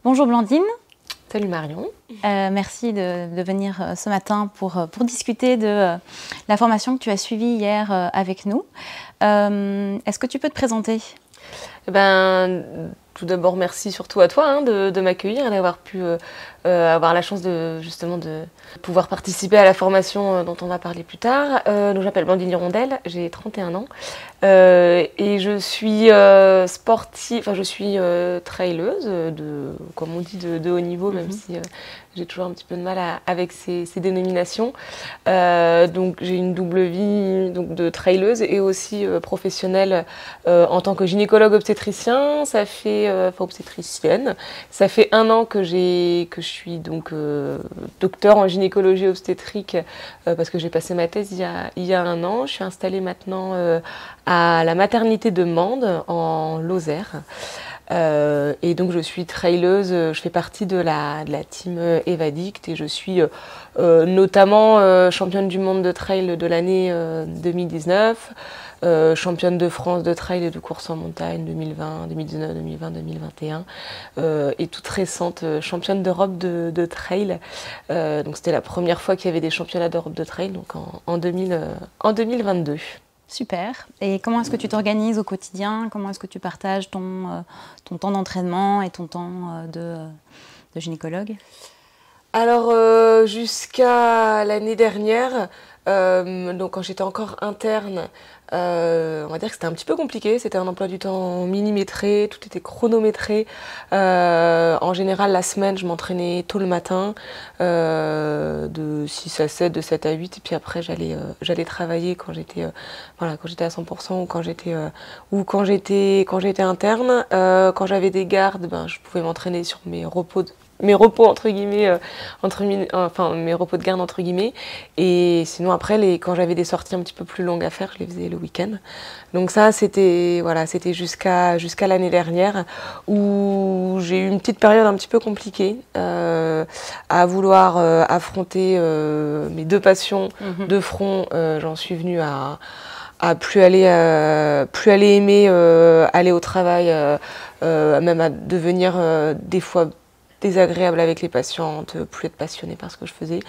Bonjour Blandine. Salut Marion. Merci de venir ce matin pour discuter de la formation que tu as suivie hier avec nous. Est-ce que tu peux te présenter ? Tout d'abord, merci surtout à toi de m'accueillir et d'avoir pu avoir la chance de pouvoir participer à la formation dont on va parler plus tard. Donc, je m'appelle Blandine Hirondelle, j'ai 31 ans et je suis sportive, enfin je suis trailleuse, comme on dit, de haut niveau, même si j'ai toujours un petit peu de mal avec ces dénominations. Donc j'ai une double vie de trailleuse et aussi professionnelle en tant que gynécologue obstétricien. Obstétricienne. Ça fait 1 an que je suis donc docteur en gynécologie obstétrique parce que j'ai passé ma thèse il y a 1 an. Je suis installée maintenant à la maternité de Mende en Lozère. Et donc je suis trailleuse, je fais partie de la team Evadict et je suis notamment championne du monde de trail de l'année 2019, championne de France de trail et de course en montagne 2020, 2019, 2020, 2021 et toute récente championne d'Europe de trail. Donc c'était la première fois qu'il y avait des championnats d'Europe de trail, donc en 2022. Super. Et comment est-ce que tu t'organises au quotidien ? Comment est-ce que tu partages ton temps d'entraînement et ton temps de gynécologue ? Alors, jusqu'à l'année dernière, donc quand j'étais encore interne, on va dire que c'était un petit peu compliqué. C'était un emploi du temps millimétré, tout était chronométré. En général, la semaine, je m'entraînais tôt le matin, de 6 à 7, de 7 à 8, et puis après, j'allais travailler quand j'étais à 100% ou quand j'étais interne. Quand j'avais des gardes, je pouvais m'entraîner sur mes repos entre guillemets, mes repos de garde entre guillemets, et sinon après quand j'avais des sorties un petit peu plus longues à faire, je les faisais le week-end. Donc ça c'était jusqu'à l'année dernière où j'ai eu une petite période un petit peu compliquée à vouloir affronter mes 2 passions de front. J'en suis venue à plus aller aimer aller au travail, même à devenir des fois désagréable avec les patientes, plus être passionnée par ce que je faisais,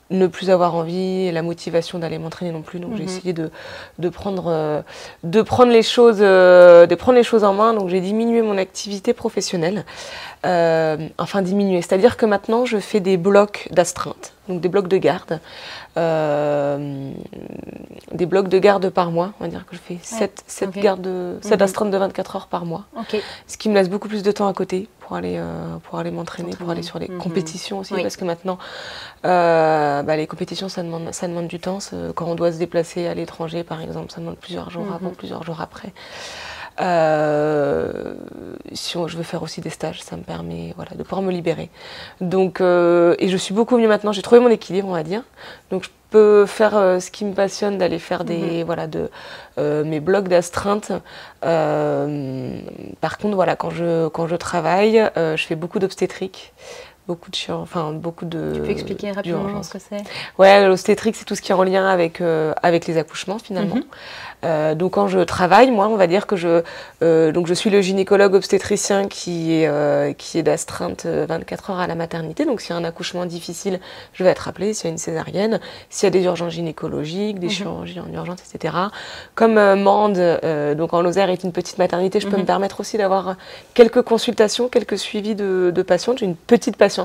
ne plus avoir envie et la motivation d'aller m'entraîner non plus. Donc j'ai essayé de prendre les choses en main. Donc j'ai diminué mon activité professionnelle. Diminué, c'est-à-dire que maintenant je fais des blocs d'astreinte, donc des blocs de garde. Des blocs de garde par mois, on va dire que je fais 7 astreintes de 24 heures par mois. Okay. Ce qui me laisse beaucoup plus de temps à côté pour aller m'entraîner, pour aller sur les compétitions aussi, parce que maintenant les compétitions ça demande du temps. Quand on doit se déplacer à l'étranger par exemple, ça demande plusieurs jours avant, plusieurs jours après. Si je veux faire aussi des stages, ça me permet de pouvoir me libérer. Donc, et je suis beaucoup mieux maintenant, j'ai trouvé mon équilibre, on va dire. Donc je peux faire ce qui me passionne, d'aller faire mes blocs d'astreinte. Par contre, quand je travaille, je fais beaucoup d'obstétrique. Beaucoup de... Tu peux expliquer rapidement ce que c'est ? Ouais, l'obstétrique, c'est tout ce qui est en lien avec les accouchements, finalement. Donc quand je travaille, moi, on va dire que je suis le gynécologue obstétricien qui est d'astreinte 24 heures à la maternité. Donc s'il y a un accouchement difficile, je vais être appelée. S'il y a une césarienne, s'il y a des urgences gynécologiques, des chirurgies en urgence, etc. Comme Mende, donc en Lozère, est une petite maternité, je peux me permettre aussi d'avoir quelques consultations, quelques suivis de patientes. J'ai une petite patientèle.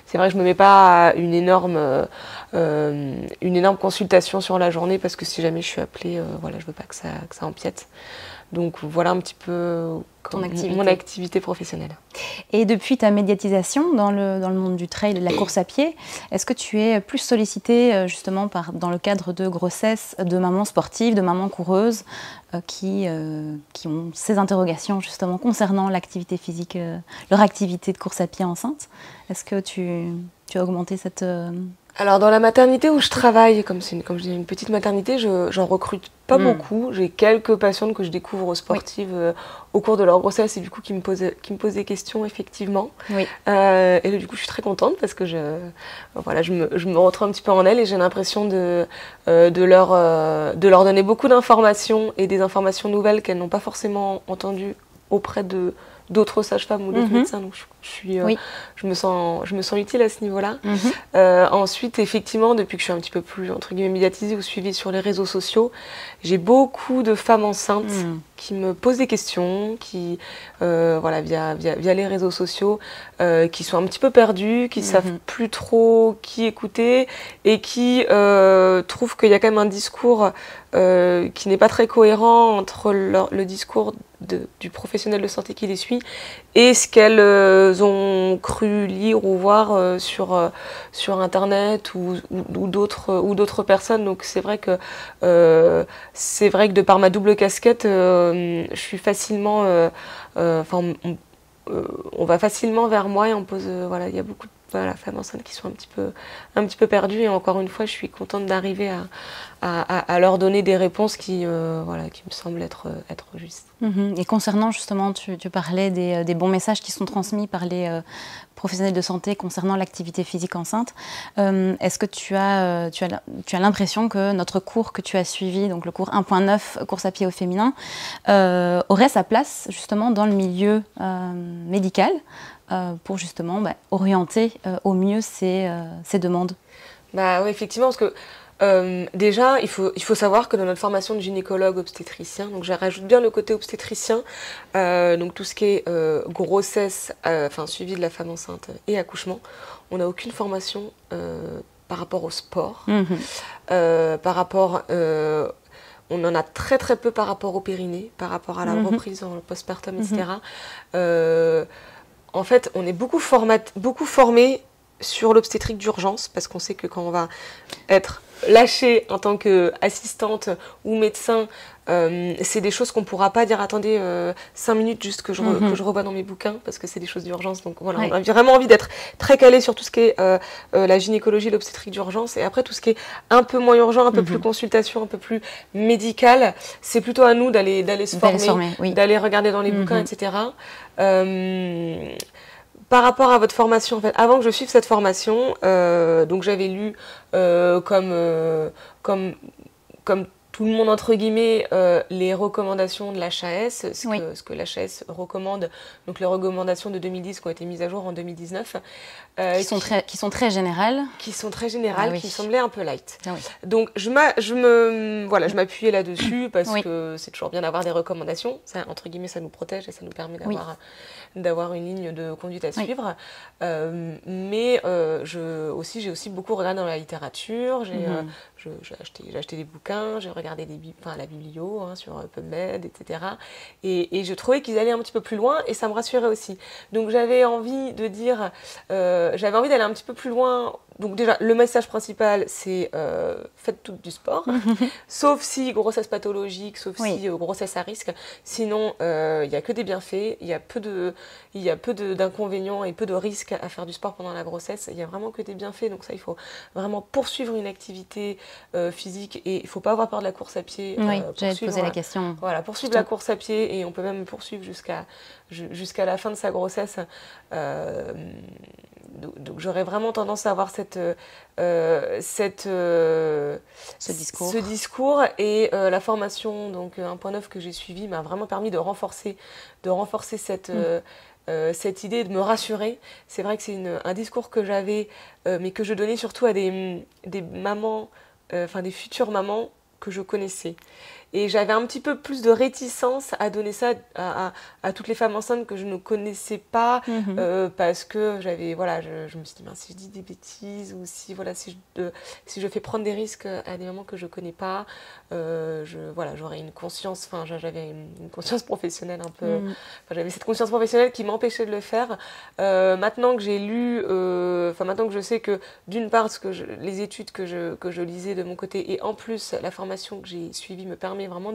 C'est vrai que je me mets pas une énorme consultation sur la journée parce que si jamais je suis appelée, je veux pas que ça empiète. Donc voilà un petit peu mon activité professionnelle. Et depuis ta médiatisation dans le monde du trail et de la course à pied, est-ce que tu es plus sollicitée justement dans le cadre de grossesse de mamans sportives, de mamans coureuses qui ont ces interrogations justement concernant l'activité physique, leur activité de course à pied enceinte ? Est-ce que tu as augmenté cette... Alors dans la maternité où je travaille, comme je dis une petite maternité, j'en recrute pas beaucoup. J'ai quelques patientes que je découvre sportives au cours de leur grossesse et du coup qui me posent des questions effectivement. Oui. Et du coup je suis très contente parce que je me retrouve un petit peu en elles et j'ai l'impression de leur donner beaucoup d'informations et des informations nouvelles qu'elles n'ont pas forcément entendues auprès de d'autres sages-femmes ou d'autres médecins. Donc oui. je me sens utile à ce niveau-là. Ensuite, effectivement, depuis que je suis un petit peu plus entre guillemets médiatisée ou suivie sur les réseaux sociaux, j'ai beaucoup de femmes enceintes qui me posent des questions, qui voilà, via les réseaux sociaux, qui sont un petit peu perdues, qui savent plus trop qui écouter et qui trouvent qu'il y a quand même un discours qui n'est pas très cohérent entre le discours du professionnel de santé qui les suit et ce qu'elles ont cru lire ou voir sur Internet ou d'autres personnes. Donc c'est vrai que de par ma double casquette, je suis facilement, on va facilement vers moi et on pose, voilà, il y a beaucoup de femmes enceintes qui sont un petit peu perdues et encore une fois, je suis contente d'arriver à leur donner des réponses qui me semblent être justes. Et concernant justement, tu parlais des bons messages qui sont transmis par les professionnels de santé concernant l'activité physique enceinte. Est-ce que tu as l'impression que notre cours que tu as suivi, donc le cours 1.9 course à pied au féminin, aurait sa place justement dans le milieu médical pour justement orienter au mieux ces demandes? Oui, effectivement, parce que déjà, il faut savoir que dans notre formation de gynécologue obstétricien, donc je rajoute bien le côté obstétricien, donc tout ce qui est grossesse, suivi de la femme enceinte et accouchement, on n'a aucune formation par rapport au sport, par rapport... on en a très très peu par rapport au périnée, par rapport à la reprise en postpartum, etc. En fait, on est beaucoup formé sur l'obstétrique d'urgence, parce qu'on sait que quand on va être lâché en tant qu'assistante ou médecin, c'est des choses qu'on ne pourra pas dire, attendez, 5 minutes juste que je revois dans mes bouquins, parce que c'est des choses d'urgence. Donc voilà, on a vraiment envie d'être très calé sur tout ce qui est la gynécologie, l'obstétrique d'urgence, et après tout ce qui est un peu moins urgent, un peu plus consultation, un peu plus médical, c'est plutôt à nous d'aller se former, d'aller regarder dans les bouquins, etc. Par rapport à votre formation, en fait, avant que je suive cette formation, donc j'avais lu comme tout le monde entre guillemets les recommandations de l'HAS, ce que l'HAS recommande, donc les recommandations de 2010 qui ont été mises à jour en 2019, qui sont très générales, qui semblaient un peu light. Donc je m'appuyais là-dessus parce que c'est toujours bien d'avoir des recommandations, ça, entre guillemets, ça nous protège et ça nous permet d'avoir une ligne de conduite à suivre. Mais j'ai aussi beaucoup regardé dans la littérature, j'ai acheté des bouquins, j'ai regardé la biblio sur PubMed, etc. Et je trouvais qu'ils allaient un petit peu plus loin et ça me rassurait aussi. Donc j'avais envie d'aller un petit peu plus loin. Donc déjà, le message principal, c'est faites tout du sport, sauf si grossesse pathologique, sauf si grossesse à risque. Sinon, il n'y a que des bienfaits, il y a peu d'inconvénients et peu de risques à faire du sport pendant la grossesse. Il n'y a vraiment que des bienfaits, donc ça, il faut vraiment poursuivre une activité physique et il ne faut pas avoir peur de la course à pied. J'allais te poser la question. Voilà, poursuivre la course à pied et on peut même poursuivre jusqu'à la fin de sa grossesse. Donc j'aurais vraiment tendance à avoir ce discours et la formation donc 1.9 que j'ai suivie m'a vraiment permis de renforcer cette idée, de me rassurer. C'est vrai que c'est un discours que j'avais, mais que je donnais surtout à des mamans, des futures mamans que je connaissais. Et j'avais un petit peu plus de réticence à donner ça à toutes les femmes enceintes que je ne connaissais pas, parce que je me suis dit, si je dis des bêtises, ou si je fais prendre des risques à des mamans que je ne connais pas, j'aurais une conscience, j'avais une conscience professionnelle un peu, j'avais cette conscience professionnelle qui m'empêchait de le faire. Maintenant que j'ai lu, maintenant que je sais que d'une part, les études que je lisais de mon côté, et en plus la formation que j'ai suivie me permet vraiment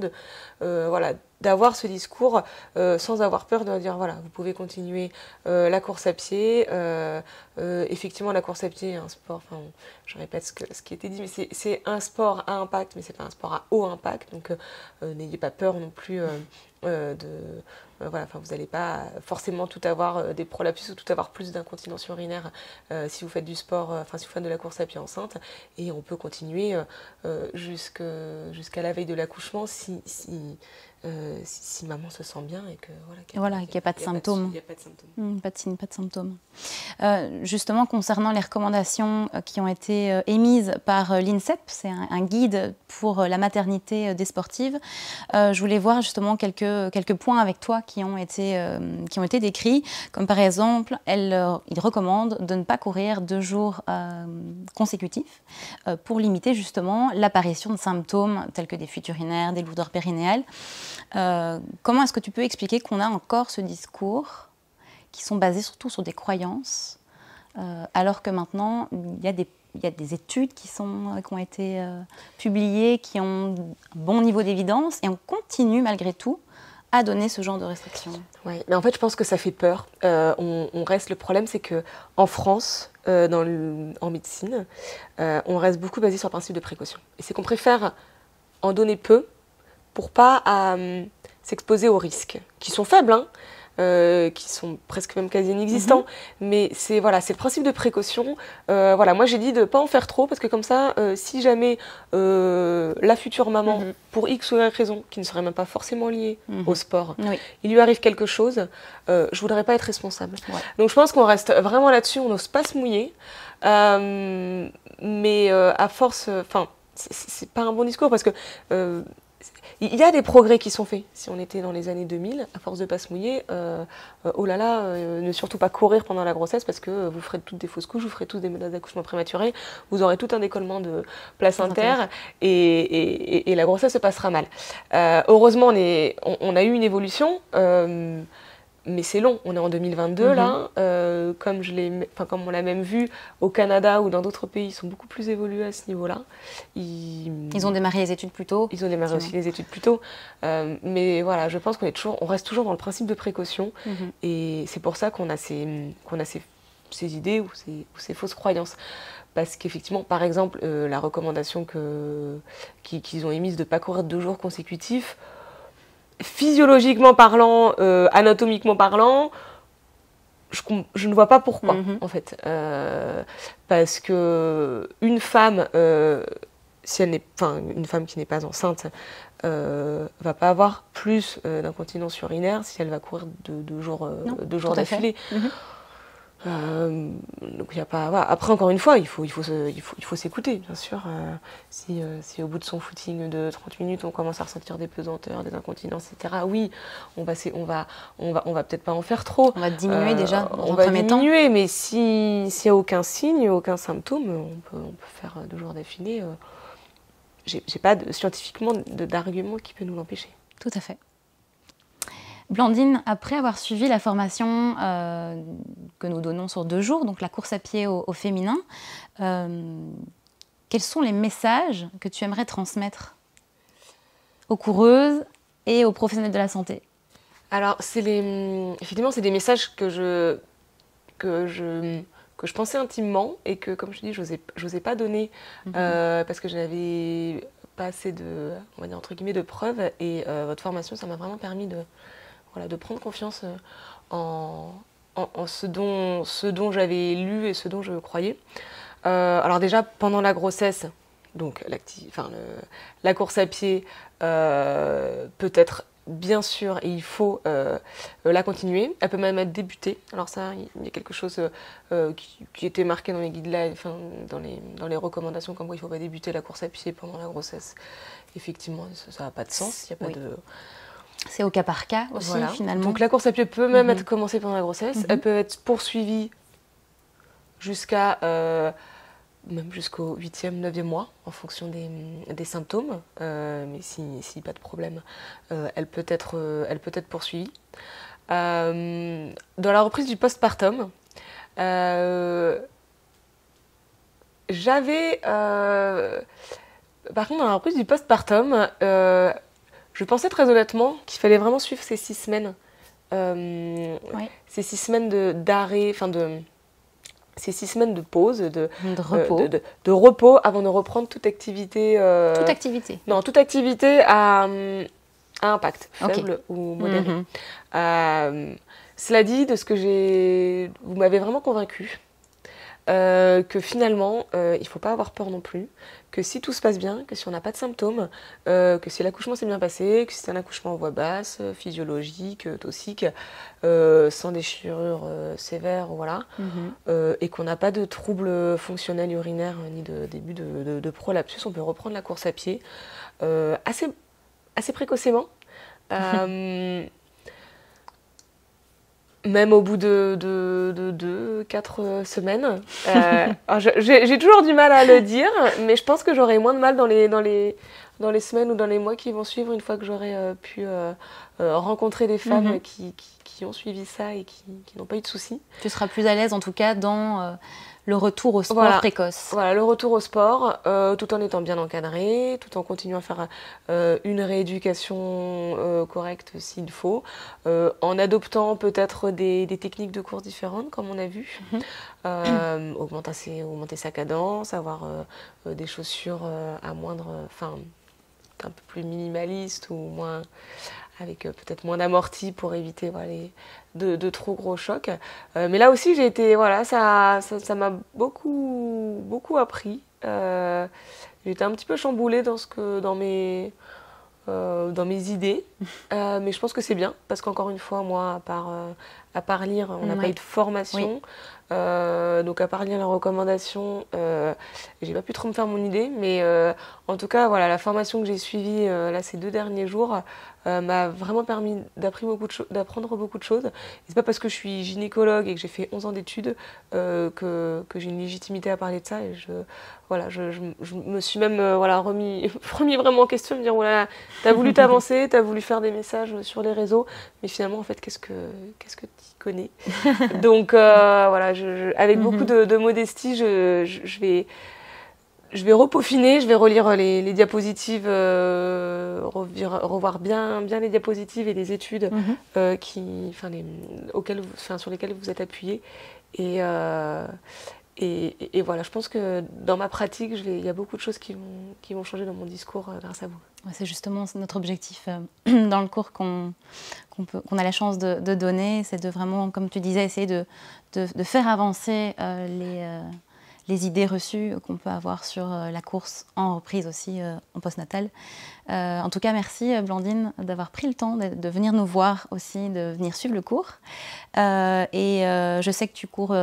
d'avoir ce discours sans avoir peur de dire vous pouvez continuer la course à pied. Effectivement, la course à pied est un sport, je répète ce qui était dit, mais c'est un sport à impact, mais c'est pas un sport à haut impact, donc n'ayez pas peur non plus vous n'allez pas forcément tout avoir des prolapsus ou tout avoir plus d'incontinence urinaire si vous faites du sport, si vous faites de la course à pied enceinte, et on peut continuer jusqu'à la veille de l'accouchement si si maman se sent bien et que qu'il n'y a pas de symptômes. Il n'y a pas de symptômes. Pas de signes, pas de symptômes. Justement, concernant les recommandations qui ont été émises par l'INSEP, c'est un guide pour la maternité des sportives, je voulais voir justement quelques points avec toi qui ont été décrits, comme par exemple, il recommande de ne pas courir 2 jours consécutifs pour limiter justement l'apparition de symptômes tels que des fuites urinaires, des lourdeurs périnéales. Comment est-ce que tu peux expliquer qu'on a encore ce discours qui sont basés surtout sur des croyances, alors que maintenant, il y a des études qui ont été publiées, qui ont un bon niveau d'évidence, et on continue malgré tout à donner ce genre de restrictions. Oui, mais en fait, je pense que ça fait peur. On reste. Le problème, c'est qu'en France, en médecine, on reste beaucoup basé sur le principe de précaution. Et c'est qu'on préfère en donner peu pour pas s'exposer aux risques, qui sont faibles, qui sont presque même quasi inexistants. Mais c'est le principe de précaution. Moi j'ai dit de pas en faire trop, parce que comme ça, si jamais la future maman, pour X ou Y raison, qui ne serait même pas forcément liée au sport, il lui arrive quelque chose, je voudrais pas être responsable. Ouais. Donc je pense qu'on reste vraiment là-dessus, on n'ose pas se mouiller. Mais à force, c'est pas un bon discours, parce que il y a des progrès qui sont faits. Si on était dans les années 2000, à force de ne pas se mouiller, ne surtout pas courir pendant la grossesse, parce que vous ferez toutes des fausses couches, vous ferez tous des accouchements prématurés, vous aurez tout un décollement de placentaire et la grossesse se passera mal. Heureusement, on a eu une évolution, mais c'est long. On est en 2022 là, comme on l'a même vu au Canada ou dans d'autres pays, ils sont beaucoup plus évolués à ce niveau-là. Ils ont démarré les études plus tôt. Ils ont démarré aussi les études plus tôt. Mais voilà, je pense on reste toujours dans le principe de précaution. Et c'est pour ça qu'on a ces idées ou ces fausses croyances. Parce qu'effectivement, par exemple, la recommandation qu'ils ont émise de ne pas courir 2 jours consécutifs, physiologiquement parlant, anatomiquement parlant, je ne vois pas pourquoi, en fait. Parce que une femme, une femme qui n'est pas enceinte, va pas avoir plus d'incontinence urinaire si elle va courir 2 jours d'affilée. Donc y a pas. Voilà. Après, encore une fois, il faut s'écouter, bien sûr. Si au bout de son footing de 30 minutes, on commence à ressentir des pesanteurs, des incontinences, etc. Oui, on va peut-être pas en faire trop. On va diminuer déjà. On va diminuer, mais s'il n'y a aucun signe, aucun symptôme, on peut faire 2 jours d'affilée. J'ai pas scientifiquement d'argument qui peut nous l'empêcher. Tout à fait. Blandine, après avoir suivi la formation que nous donnons sur 2 jours, donc la course à pied au féminin, quels sont les messages que tu aimerais transmettre aux coureuses et aux professionnels de la santé? Alors, effectivement, c'est des messages que je pensais intimement et que, comme je dis, j'osais pas donner parce que je n'avais pas assez on va dire entre guillemets, de preuves. Et votre formation, ça m'a vraiment permis de prendre confiance en ce dont j'avais lu et ce dont je croyais. Alors déjà, pendant la grossesse, donc la course à pied peut être bien sûr, et il faut la continuer. Elle peut même être débutée. Alors ça, il y a quelque chose qui était marqué dans les guides là, dans les recommandations, comme quoi il ne faut pas débuter la course à pied pendant la grossesse. Effectivement, ça n'a pas de sens. Il y a pas de... C'est au cas par cas aussi, finalement. Donc la course à pied peut même être commencée pendant la grossesse. Elle peut être poursuivie même jusqu'au 8e, 9e mois, en fonction des symptômes. Mais si pas de problème, elle peut être poursuivie. Dans la reprise du postpartum, j'avais... par contre, dans la reprise du postpartum, je pensais très honnêtement qu'il fallait vraiment suivre ces 6 semaines. Ces 6 semaines d'arrêt, ces 6 semaines de pause, de repos avant de reprendre toute activité. Toute activité. Non, toute activité à impact faible ou modéré. Cela dit, de ce que vous m'avez vraiment convaincue. Que finalement, il ne faut pas avoir peur non plus, que si tout se passe bien, que si on n'a pas de symptômes, que si l'accouchement s'est bien passé, que si c'est un accouchement en voie basse, physiologique, toxique, sans déchirure sévère, voilà, et qu'on n'a pas de troubles fonctionnels urinaires ni de début de prolapsus, on peut reprendre la course à pied assez précocement. Même au bout de 2-4 semaines. J'ai toujours du mal à le dire, mais je pense que j'aurai moins de mal dans les semaines ou dans les mois qui vont suivre, une fois que j'aurai pu rencontrer des femmes qui ont suivi ça et qui n'ont pas eu de soucis. Tu seras plus à l'aise en tout cas dans le retour au sport précoce. Voilà, le retour au sport, tout en étant bien encadré, tout en continuant à faire une rééducation correcte s'il faut, en adoptant peut-être des techniques de course différentes, comme on a vu, augmenter sa cadence, avoir des chaussures à moindre, enfin, un peu plus minimalistes ou moins, avec peut-être moins d'amorti pour éviter de trop gros chocs. Mais là aussi, j'ai été, ça m'a beaucoup appris. J'ai été un petit peu chamboulée dans mes idées. Mais je pense que c'est bien, parce qu'encore une fois, moi, à part lire, on n'a pas eu de formation. Oui. Donc à part lire la recommandation, j'ai pas pu trop me faire mon idée, mais en tout cas voilà, la formation que j'ai suivie là ces 2 derniers jours m'a vraiment permis d'apprendre beaucoup de choses. Et c'est pas parce que je suis gynécologue et que j'ai fait 11 ans d'études que j'ai une légitimité à parler de ça. Et je me suis même remis vraiment en question, de me dire voilà, t'as voulu t'avancer, t'as voulu faire des messages sur les réseaux, mais finalement en fait qu'est-ce que tu connais. Donc avec beaucoup de modestie, je vais repeaufiner, je vais relire les diapositives, revoir bien les diapositives et les études sur lesquelles vous êtes appuyés. Et voilà, je pense que dans ma pratique, il y a beaucoup de choses qui vont changer dans mon discours grâce à vous. Ouais, c'est justement notre objectif dans le cours qu'on a la chance de donner, c'est de vraiment, comme tu disais, essayer de faire avancer les idées reçues qu'on peut avoir sur la course en reprise aussi, en postnatal. En tout cas, merci Blandine d'avoir pris le temps de venir nous voir aussi, de venir suivre le cours. Je sais que tu cours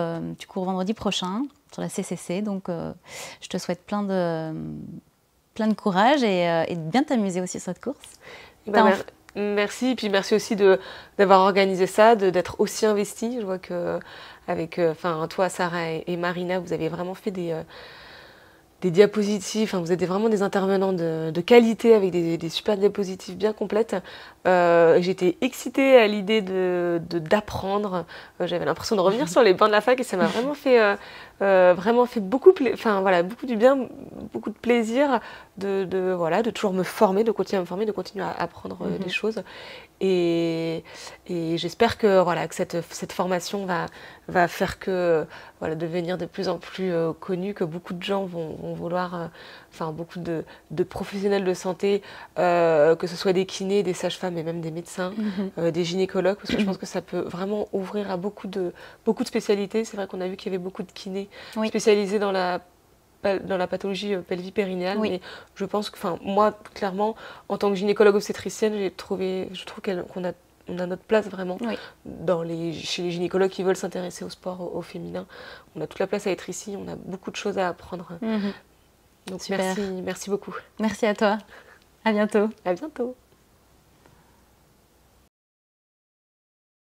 vendredi prochain sur la CCC, donc je te souhaite plein de courage et de bien t'amuser aussi sur cette course. Merci, et puis merci aussi d'avoir organisé ça, d'être aussi investi. Je vois que avec toi, Sarah et Marina, vous avez vraiment fait des diapositives, vous êtes vraiment des intervenants de qualité avec des super diapositives bien complètes. J'étais excitée à l'idée d'apprendre. J'avais l'impression de revenir sur les bancs de la fac et ça m'a vraiment fait beaucoup du bien, beaucoup de plaisir de toujours me former, de continuer à me former, de continuer à apprendre des choses. Et j'espère que cette formation va faire devenir de plus en plus connue, que beaucoup de gens vont vouloir, beaucoup de professionnels de santé, que ce soit des kinés, des sages-femmes et même des médecins, des gynécologues, parce que je pense que ça peut vraiment ouvrir à beaucoup de spécialités. C'est vrai qu'on a vu qu'il y avait beaucoup de kinés spécialisés dans la pathologie pelvipérinéale, mais je pense que, moi, clairement, en tant que gynécologue obstétricienne, je trouve qu'on a notre place vraiment chez les gynécologues qui veulent s'intéresser au sport, au féminin. On a toute la place à être ici, on a beaucoup de choses à apprendre. Donc merci beaucoup. Merci à toi. À bientôt. À bientôt.